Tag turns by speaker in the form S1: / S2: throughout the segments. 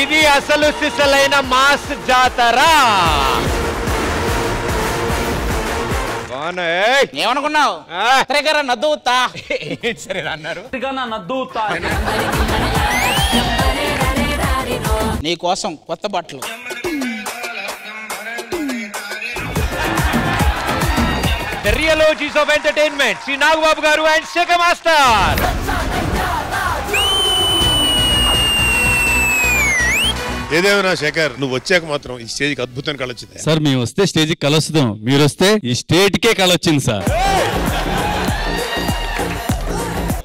S1: ఇది అసలు సిసలైన మాస్ జాతర.
S2: ఏమనుకున్నావు? నద్దూతా
S1: సరే అన్నారు.
S2: నీ కోసం కొత్త బట్టలు.
S1: The reologies of entertainment, Sri Nagbabu garu and Shekhar Master.
S3: ఏదేమైనా శేఖర్, నువ్వు వచ్చాక మాత్రం ఈ స్టేజ్కి అద్భుతం కళొచ్చింది
S4: సార్. మేము వస్తే స్టేజ్కి కలొస్తాం, మీరు వస్తే ఈ స్టేట్కే కళొచ్చింది సార్.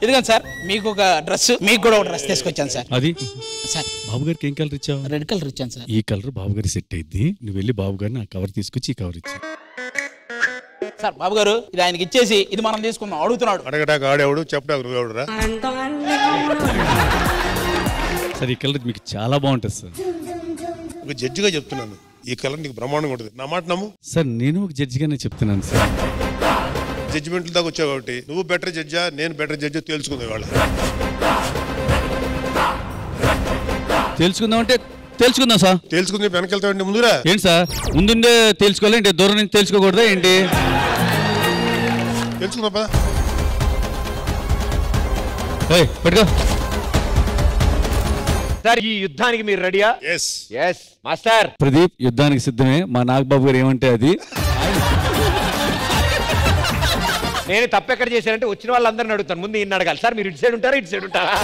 S2: ఇదిగోండి సార్, మీకు ఒక డ్రెస్, మీకు కూడా ఒక డ్రెస్ తీసుకొచ్చాను సార్.
S4: అది
S2: సార్
S4: బాబు గారికి ఏం కలర్ ఇచ్చావు?
S2: రెడ్ కలర్ ఇచ్చాను సార్.
S4: ఈ కలర్ బాబు గారి సెట్ అయింది. నువ్వు వెళ్ళి బాబు గారిని ఆ కవర్ తీసుకొచ్చి ఈ కవర్ ఇచ్చా.
S2: సార్ బాబు గారు, ఇది ఆయనకి ఇచ్చేసి ఇది మనం తీసుకుందాం. అడుగుతున్నాడు.
S3: అడగటాక ఆడేవాడు, చెప్పడానికి నువ్వెవడురా?
S4: సార్ ఈ కలర్ మీకు చాలా బాగుంటుంది సార్.
S3: ఒక జడ్జిగా చెప్తున్నాను, ఈ కలర్ నీకు బ్రహ్మాండంగా ఉంటుంది. నా మాట నమ్ము
S4: సార్. నేను ఒక జడ్జిగానే చెప్తున్నాను సార్.
S3: జడ్జిమెంట్ల దాకా వచ్చావు కాబట్టి నువ్వు బెటర్ జడ్జా, నేను బెటర్ జడ్జా తెలుసుకుంది వాళ్ళు.
S4: తెలుసుకుందాం అంటే తెలుసుకుందాం సార్.
S3: తెలుసుకుంది వెనకెళ్తావండి ముందురా.
S4: ఏంటి సార్, ముందుండే తెలుసుకోవాలి ఏంటి? దూరం నుంచి తెలుసుకోకూడదా ఏంటి?
S3: తెలుసుకుందా పదా.
S4: పట్టుకో
S1: సార్. ఈ యుద్ధానికి మీరు రెడీయా?
S3: Yes
S1: yes master.
S4: ప్రదీప్ యుద్ధానికి సిద్ధమే. మా నాగబాబు గారు ఏమంటే అది.
S1: నేను తప్పెక్కడ చేశానంటే వచ్చిన వాళ్ళందరిని అడుగుతాను, ముందు ఈయన అడగాలి. సార్ మీరు ఇటు సైడ్ ఉంటారా ఇటు సైడ్ ఉంటారా?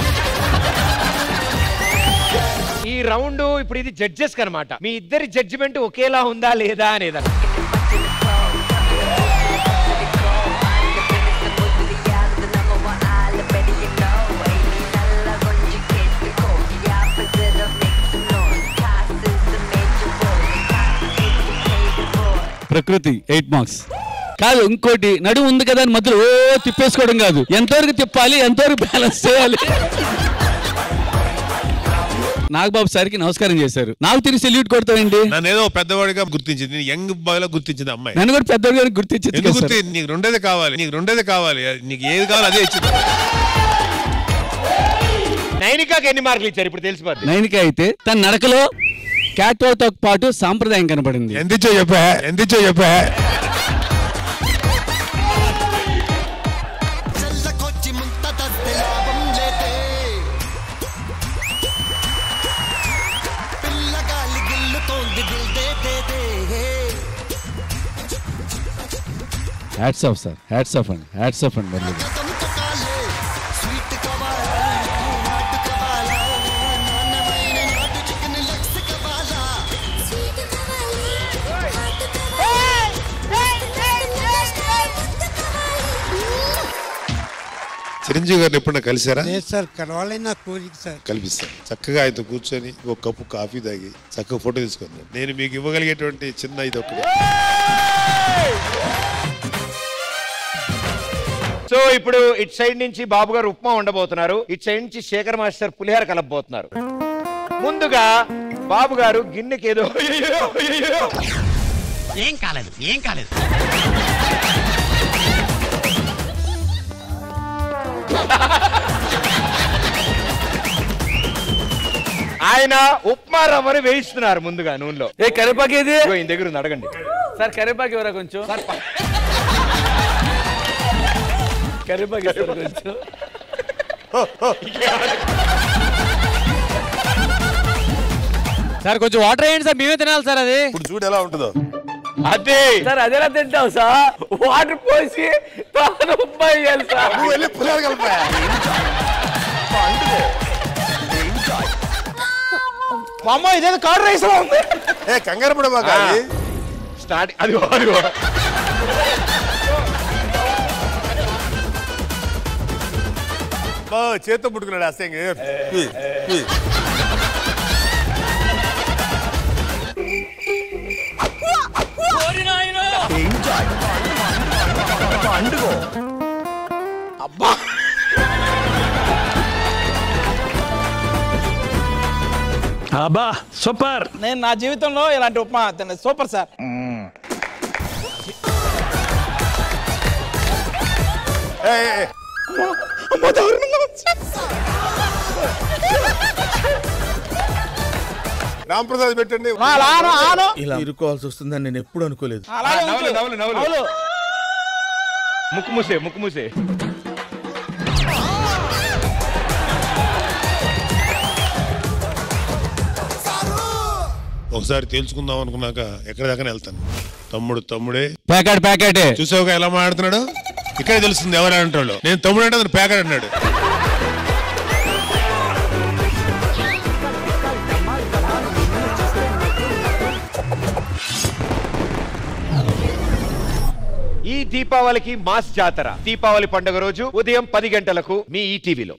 S1: ఈ రౌండ్ ఇప్పుడు ఇది జడ్జెస్ కనమాట. మీ ఇద్దరి జడ్జిమెంట్ ఒకేలా ఉందా లేదా అనేదా.
S4: ప్రకృతి 8 మార్క్స్ కాదు. ఇంకోటి నడుము ఉంది కదా అని మధ్యలో తిప్పేసుకోవడం కాదు. ఎంతవరకు తిప్పాలి, ఎంతవరకు బ్యాలెన్స్ చేయాలి. నాగబాబు సార్కి నమస్కారం చేశారు. నాకు తిరిగి సెల్యూట్ కొడతానండి.
S3: నన్ను ఏదో పెద్దవాడిగా గుర్తించింది, యంగ్ బాయ్ లా గుర్తించింది అమ్మాయి.
S4: నన్ను కూడా పెద్దవాడిగా గుర్తించింది.
S3: నీకు రెండేదే కావాలి, నీకు రెండేదే కావాలి, నీకు ఏది కావాలి అదే ఇచ్చింది.
S1: నైనికాకి ఎన్ని మార్కులు ఇచ్చారు ఇప్పుడు తెలిసిపోద్ది.
S4: నైనిక అయితే తన నడకలో క్యాట్ వాక్ తో పాటు సాంప్రదాయం కనబడింది.
S3: ఎంతిచ్చో చెప్పా.
S4: Hats off sir, hats off అండి, హ్యాట్స్ ఆఫ్ అండి. మళ్ళీ
S3: చిరంజీవి గారిని ఎప్పుడన్నా కలిసారా?
S5: సార్ కలవాలి, నా కోరిక సార్.
S3: కల్పిస్తాను. చక్కగా ఆయనతో కూర్చొని ఒక కప్పు కాఫీ తాగి చక్కగా ఫోటో తీసుకున్నాను. నేను మీకు ఇవ్వగలిగేటువంటి చిన్న ఇది ఒకటి.
S1: సో ఇప్పుడు ఇటు సైడ్ నుంచి బాబు గారు ఉప్మా ఉండబోతున్నారు, ఇటు సైడ్ నుంచి శేఖర్ మాస్టర్ పులిహార కలపబోతున్నారు. ముందుగా బాబు గారు గిన్నెకి ఏదో
S2: ఏం కాలేదు.
S1: ఆయన ఉప్మా రవ్వని వేయిస్తున్నారు ముందుగా నూనెలో.
S4: కరివేపాకు ఏది?
S1: ఈయన దగ్గర ఉంది, అడగండి
S4: సార్. కరివేపాకు ఎవరా కొంచెం? కరివేపాకు కొంచెం. సార్ కొంచెం వాటర్ వేయండి సార్, మేమే తినాలి సార్. అది
S3: ఇప్పుడు చూడు ఎలా ఉంటుందో.
S1: అదే
S4: సార్ అదేలా తింటావు సార్? వాటర్ పోసి ఉప్మా వేయాలి సార్.
S3: నువ్వు వెళ్ళి పులిహార కలిపా.
S2: మా అమ్మ ఇదేదో కార్డ్ రైస్ లో ఉంది.
S3: కంగారు పడ బాగా
S1: స్టార్ట్. అది
S3: చేత్తో పుట్టుకున్నాడు అసహ్యంగా.
S2: అబ్బా
S6: అబ్బా సూపర్.
S2: నేను నా జీవితంలో ఇలాంటి ఉప్మా తినలేదు. Super sir.
S3: రాంప్రసాద్ పెట్టండి.
S7: ఇలా ఇరుకోవాల్సి వస్తుందని నేను ఎప్పుడు అనుకోలేదు.
S1: నవ్వులు ముక్కు మూసే
S3: ఒకసారి తేల్చుకుందాం అనుకున్నాక ఎక్కడి దాకా వెళ్తాను. తమ్ముడే
S4: ప్యాకెట్
S3: చూసావుగా ఎలా మాట్లాడుతున్నాడు. ఇక్కడే తెలుస్తుంది ఎవరు అంటాడు. నేను తమ్ముడు అంటే అతను ప్యాకెట్ అన్నాడు.
S1: ఈ దీపావళికి మాస్ జాతర దీపావళి పండుగ రోజు ఉదయం 10 గంటలకు మీ ఈటీవీలో.